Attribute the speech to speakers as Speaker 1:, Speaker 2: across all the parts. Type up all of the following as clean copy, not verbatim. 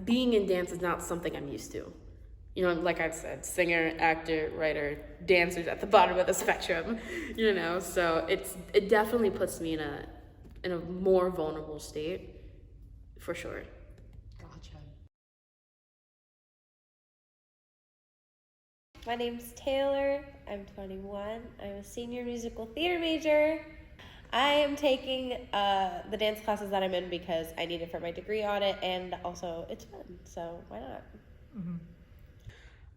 Speaker 1: being in dance is not something I'm used to. You know, like I've said, singer, actor, writer, dancers at the bottom of the spectrum, you know, so it definitely puts me in a more vulnerable state, for sure.
Speaker 2: Gotcha.
Speaker 3: My name's Taylor. I'm 21. I'm a senior musical theater major. I am taking the dance classes that I'm in because I need it for my degree audit, and also it's fun, so why not?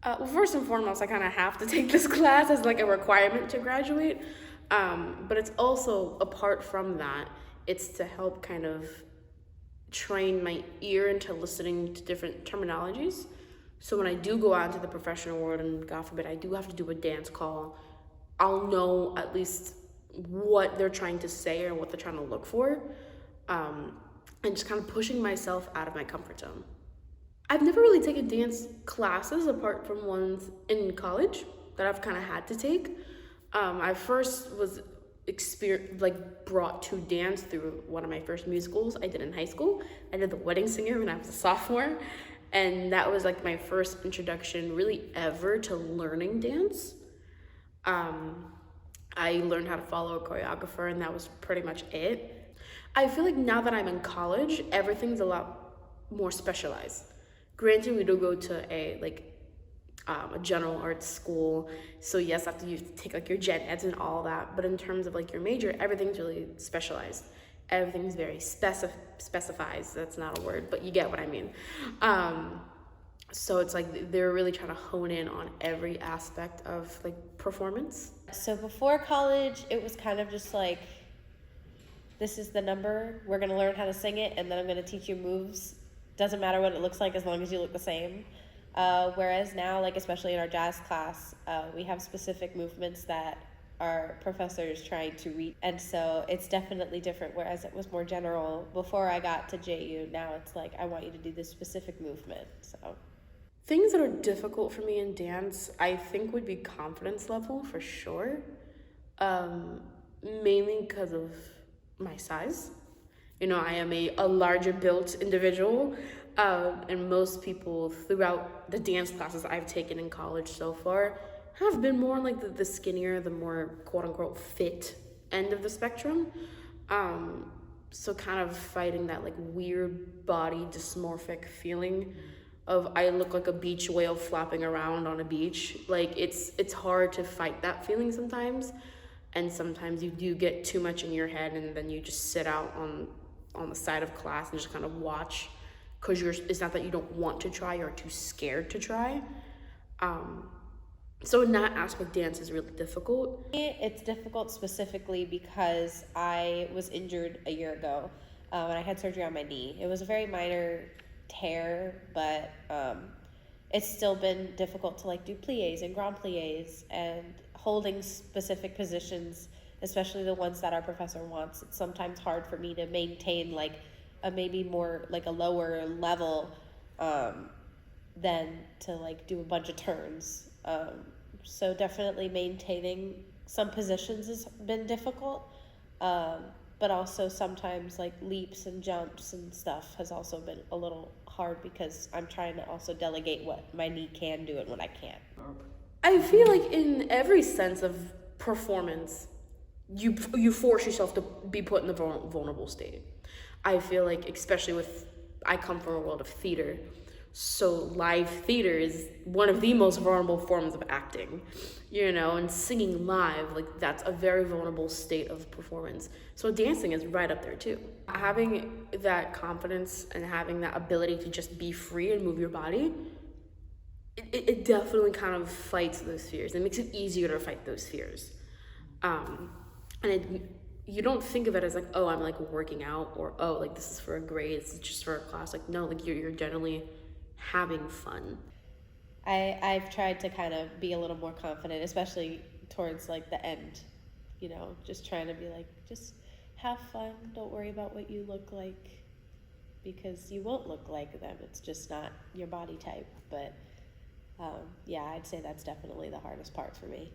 Speaker 1: Well, first and foremost, I kind of have to take this class as like a requirement to graduate. But it's also, apart from that, it's to help kind of train my ear into listening to different terminologies. So when I do go out into the professional world, and God forbid I do have to do a dance call, I'll know at least what they're trying to say or what they're trying to look for, and just kind of pushing myself out of my comfort zone. I've never really taken dance classes apart from ones in college that I've kind of had to take. I first was brought to dance through one of my first musicals I did in high school. I did The Wedding Singer when I was a sophomore, and that was like my first introduction really ever to learning dance. I learned how to follow a choreographer, and that was pretty much it. I feel like now that I'm in college, everything's a lot more specialized. Granted, we do go to a general arts school, so yes, after you take like your gen eds and all that, but in terms of like your major, everything's really specialized. Everything's very specified. That's not a word, but you get what I mean. So it's like they're really trying to hone in on every aspect of like performance.
Speaker 3: So before college, it was kind of just like, this is the number, we're going to learn how to sing it, and then I'm going to teach you moves. Doesn't matter what it looks like as long as you look the same. Whereas now, like especially in our jazz class, we have specific movements that our professors trying to reach, and so it's definitely different. Whereas it was more general before I got to JU, now it's like, I want you to do this specific movement. So
Speaker 1: things that are difficult for me in dance, I think, would be confidence level for sure. Mainly because of my size. You know, I am a larger built individual, and most people throughout the dance classes I've taken in college so far have been more like the skinnier, the more quote unquote fit end of the spectrum. So kind of fighting that like weird body dysmorphic feeling of I look like a beach whale flopping around on a beach. Like it's hard to fight that feeling sometimes, and sometimes you do get too much in your head, and then you just sit out on the side of class and just kind of watch, because it's not that you don't want to try, you're too scared to try. So in that aspect, dance is really difficult.
Speaker 3: it's difficult specifically because I was injured a year ago, and I had surgery on my knee. It was a very minor tear, but it's still been difficult to like do plies and grand plies and holding specific positions, especially the ones that our professor wants. It's sometimes hard for me to maintain like a maybe more like a lower level than to like do a bunch of turns. So definitely maintaining some positions has been difficult, but also sometimes like leaps and jumps and stuff has also been a little hard because I'm trying to also delegate what my knee can do and what I can't.
Speaker 1: I feel like in every sense of performance, you force yourself to be put in a vulnerable state. I feel like, especially I come from a world of theater, so live theater is one of the most vulnerable forms of acting, you know, and singing live, like that's a very vulnerable state of performance. So dancing is right up there too. Having that confidence and having that ability to just be free and move your body, it definitely kind of fights those fears. It makes it easier to fight those fears. And you don't think of it as like, oh, I'm like working out, or oh, like this is for a grade, it's just for a class. Like no, like you're generally having fun.
Speaker 3: I've tried to kind of be a little more confident, especially towards like the end, you know, just trying to be like, just have fun. Don't worry about what you look like, because you won't look like them. It's just not your body type. But yeah, I'd say that's definitely the hardest part for me.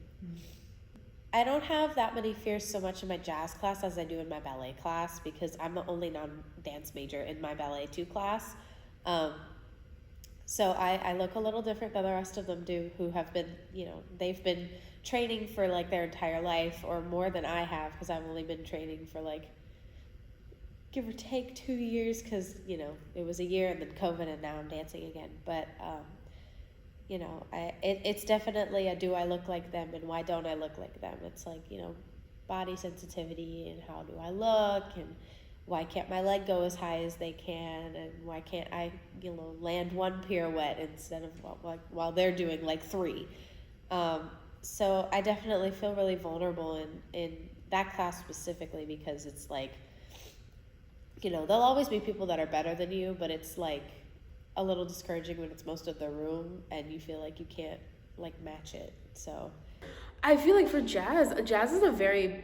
Speaker 3: I don't have that many fears so much in my jazz class as I do in my ballet class, because I'm the only non-dance major in my ballet 2 class. So I look a little different than the rest of them do, who have been, they've been training for like their entire life or more than I have, because I've only been training for like, give or take 2 years, because, it was a year and then COVID and now I'm dancing again. But, it's definitely a do I look like them and why don't I look like them? It's like, body sensitivity and how do I look and why can't my leg go as high as they can, and why can't I, land one pirouette instead of while they're doing like 3. So I definitely feel really vulnerable in that class specifically, because it's like, there'll always be people that are better than you, but it's like a little discouraging when it's most of the room and you feel like you can't like match it. So
Speaker 1: I feel like for jazz is a very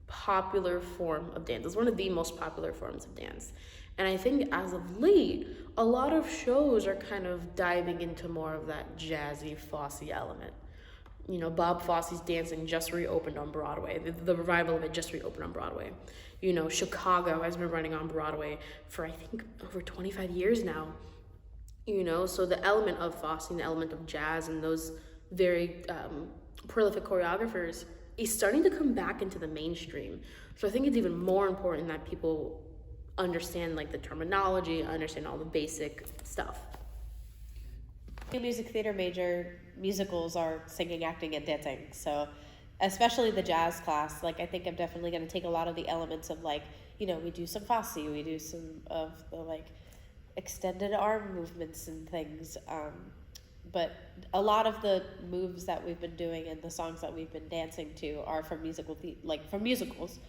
Speaker 1: popular form of dance. It's one of the most popular forms of dance. And I think as of late, a lot of shows are kind of diving into more of that jazzy, Fosse element. Bob Fosse's Dancing just reopened on Broadway. The revival of it just reopened on Broadway. Chicago has been running on Broadway for, I think, over 25 years now. So the element of Fosse and the element of jazz and those very prolific choreographers is starting to come back into the mainstream. So I think it's even more important that people understand like the terminology, understand all the basic stuff.
Speaker 3: A music theater major, musicals are singing, acting, and dancing. So especially the jazz class, like I think I'm definitely going to take a lot of the elements of like, we do some Fosse, we do some of the like extended arm movements and things. But a lot of the moves that we've been doing and the songs that we've been dancing to are from from musicals.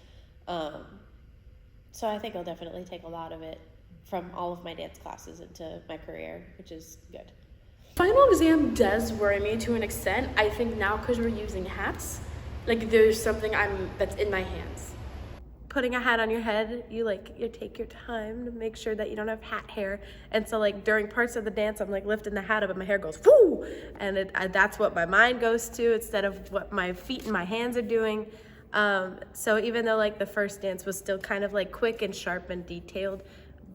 Speaker 3: So I think I'll definitely take a lot of it from all of my dance classes into my career, which is good.
Speaker 1: Final exam does worry me to an extent. I think now because we're using hats, like there's something that's in my hands.
Speaker 2: Putting a hat on your head, you take your time to make sure that you don't have hat hair. And so like during parts of the dance, I'm like lifting the hat up and my hair goes whoo, and that's what my mind goes to instead of what my feet and my hands are doing. So even though like the first dance was still kind of like quick and sharp and detailed,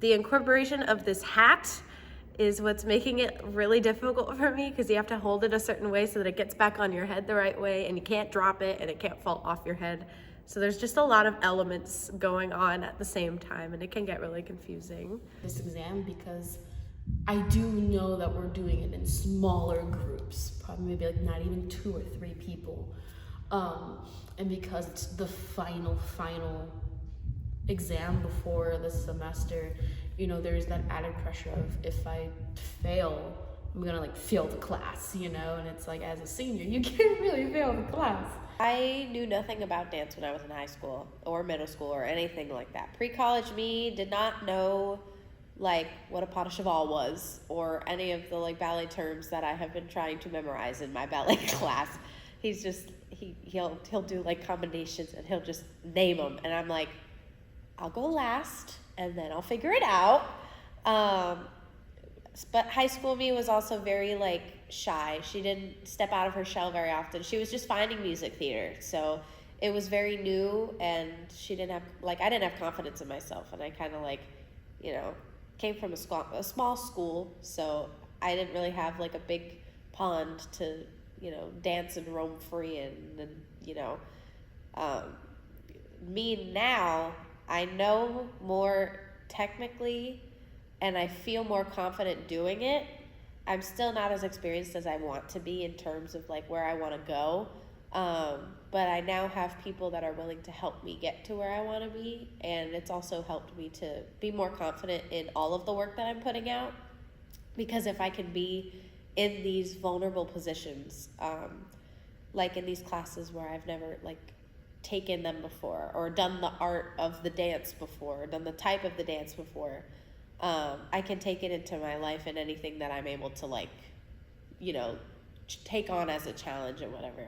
Speaker 2: the incorporation of this hat is what's making it really difficult for me, because you have to hold it a certain way so that it gets back on your head the right way, and you can't drop it and it can't fall off your head. So there's just a lot of elements going on at the same time, and it can get really confusing.
Speaker 1: This exam, because I do know that we're doing it in smaller groups, probably maybe like not even 2 or 3 people. And because it's the final exam before the semester, there's that added pressure of if I fail, I'm gonna like fail the class, and it's like as a senior, you can't really fail the class.
Speaker 3: I knew nothing about dance when I was in high school or middle school or anything like that. Pre-college me did not know like what a pas de cheval was or any of the like ballet terms that I have been trying to memorize in my ballet class. He's just he'll do like combinations and he'll just name them, and I'm like, I'll go last and then I'll figure it out. But high school me was also very like shy. She didn't step out of her shell very often. She was just finding music theater. So it was very new, and I didn't have confidence in myself. And I kind of like, came from a small school. So I didn't really have like a big pond to, dance and roam free in. And, me now, I know more technically and I feel more confident doing it. I'm still not as experienced as I want to be in terms of like where I want to go. But I now have people that are willing to help me get to where I want to be. And it's also helped me to be more confident in all of the work that I'm putting out. Because if I can be in these vulnerable positions, like in these classes where I've never like taken them before or done the art of the dance before, or done the type of the dance before, I can take it into my life and anything that I'm able to like, take on as a challenge or whatever.